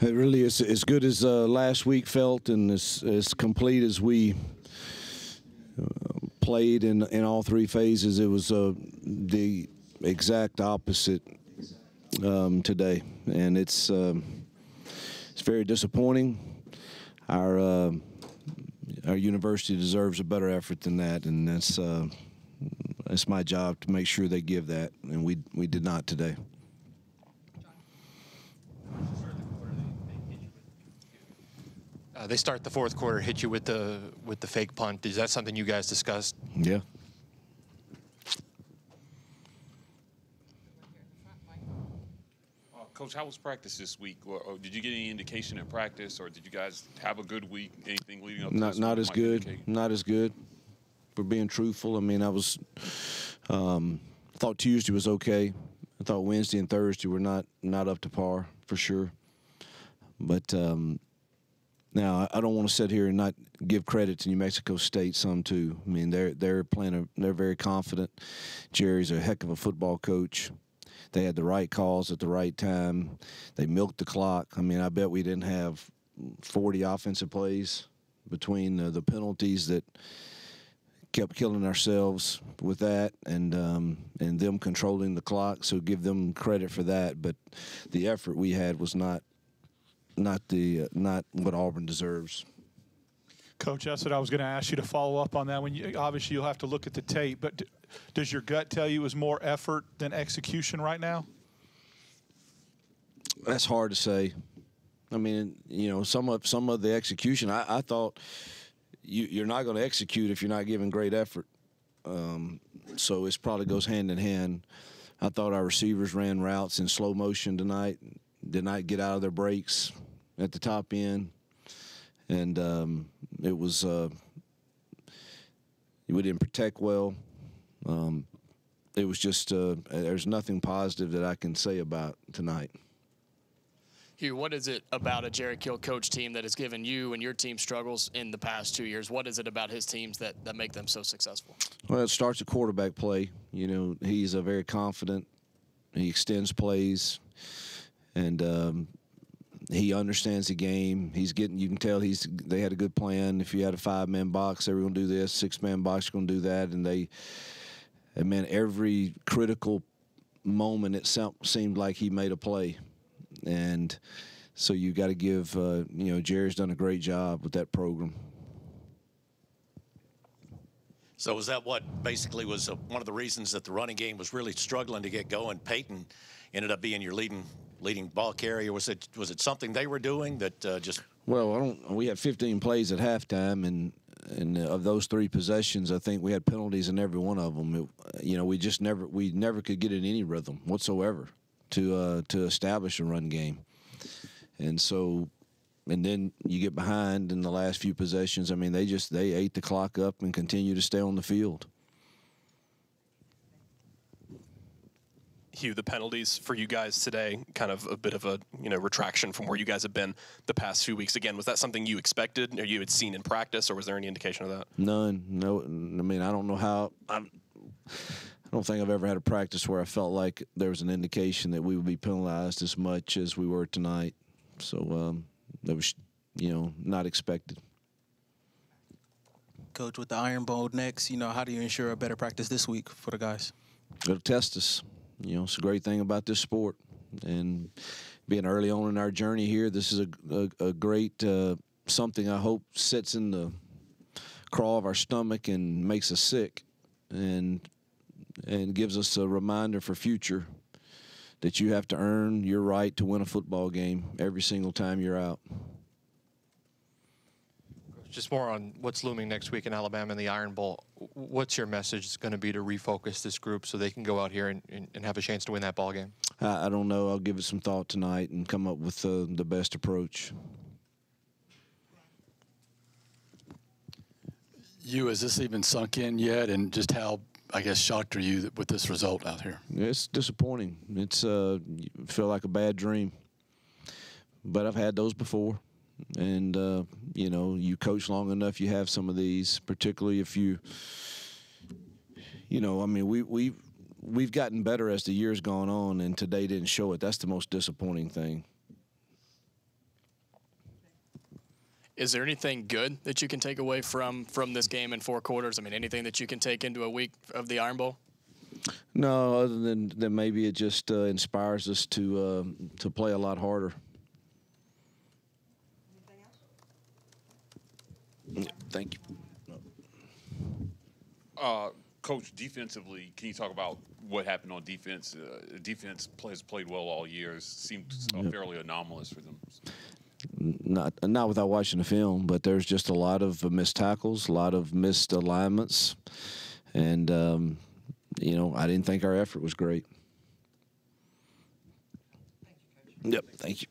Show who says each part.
Speaker 1: It really is as good as last week felt, and as complete as we played in all three phases. It was the exact opposite today, and it's very disappointing. Our university deserves a better effort than that, and that's my job to make sure they give that, and we did not today.
Speaker 2: They start the fourth quarter, hit you with the fake punt. Is that something you guys discussed?
Speaker 1: Yeah.
Speaker 3: Coach, how was practice this week? Or did you get any indication in practice, or did you guys have a good week? Anything leading up to this?
Speaker 1: Not as good. Indicate? Not as good. For being truthful, I mean, I was thought Tuesday was okay. I thought Wednesday and Thursday were not up to par for sure. But now I don't want to sit here and not give credit to New Mexico State some too. I mean, they're playing. They're very confident. Jerry's a heck of a football coach. They had the right calls at the right time. They milked the clock. I mean, I bet we didn't have 40 offensive plays between the penalties that kept killing ourselves with that, and them controlling the clock. So give them credit for that. But the effort we had was not what Auburn deserves.
Speaker 4: Coach, that's what I was going to ask you to follow up on that. Obviously you'll have to look at the tape, but does your gut tell you it was more effort than execution right now?
Speaker 1: That's hard to say. I mean, you know, some of the execution, I thought you're not going to execute if you're not giving great effort. So it probably goes hand in hand. I thought our receivers ran routes in slow motion tonight, did not get out of their breaks at the top end, and it was we didn't protect well. It was just there's nothing positive that I can say about tonight.
Speaker 5: Hugh, what is it about a Jerry Kill coach team that has given you and your team struggles in the past 2 years? What is it about his teams that make them so successful? Well,
Speaker 1: it starts at quarterback play. You know, he's a very confident. He extends plays, and he understands the game. He's getting. You can tell they had a good plan. If you had a 5-man box, they were going to do this. 6-man box, going to do that, and man, every critical moment it seemed like he made a play. And so you got to give, you know, Jerry's done a great job with that program.
Speaker 6: So was that what basically was one of the reasons that the running game was really struggling to get going? Peyton ended up being your leading ball carrier. Was it something they were doing that just? Well,
Speaker 1: we had 15 plays at halftime, and of those 3 possessions, I think we had penalties in every one of them. You know, we never could get in any rhythm whatsoever to establish a run game. And so, and then you get behind in the last few possessions. I mean, they ate the clock up and continue to stay on the field.
Speaker 7: Hugh, the penalties for you guys today, kind of a bit of a retraction from where you guys have been the past few weeks. Again, was that something you expected or you had seen in practice, or was there any indication of that?
Speaker 1: None. No. I mean, I don't know how. I don't think I've ever had a practice where I felt like there was an indication that we would be penalized as much as we were tonight. So that was, not expected.
Speaker 8: Coach, with the Iron Bowl next, how do you ensure a better practice this week for the guys?
Speaker 1: It'll test us. It's a great thing about this sport. And being early on in our journey here, this is a great something I hope sits in the craw of our stomach and makes us sick and gives us a reminder for future that you have to earn your right to win a football game every single time you're out.
Speaker 2: Just more on what's looming next week in Alabama in the Iron Bowl. What's your message going to be to refocus this group so they can go out here and have a chance to win that ball game?
Speaker 1: I don't know. I'll give it some thought tonight and come up with the best approach.
Speaker 9: You, has this even sunk in yet, and just how, I guess, shocked are you with this result out here?
Speaker 1: It's disappointing. It's you feel like a bad dream. But I've had those before. And, you coach long enough, you have some of these, particularly if we've gotten better as the year's gone on, and today didn't show it. That's the most disappointing thing.
Speaker 5: Is there anything good that you can take away from this game in 4 quarters? I mean, anything that you can take into a week of the Iron Bowl?
Speaker 1: No, other than maybe it just inspires us to play a lot harder. Thank you.
Speaker 3: Coach, defensively, can you talk about what happened on defense? Defense has played well all year. Seemed fairly anomalous for them.
Speaker 1: Not without watching the film, but there's just a lot of missed tackles, a lot of missed alignments, and you know, I didn't think our effort was great. Yep, thank you.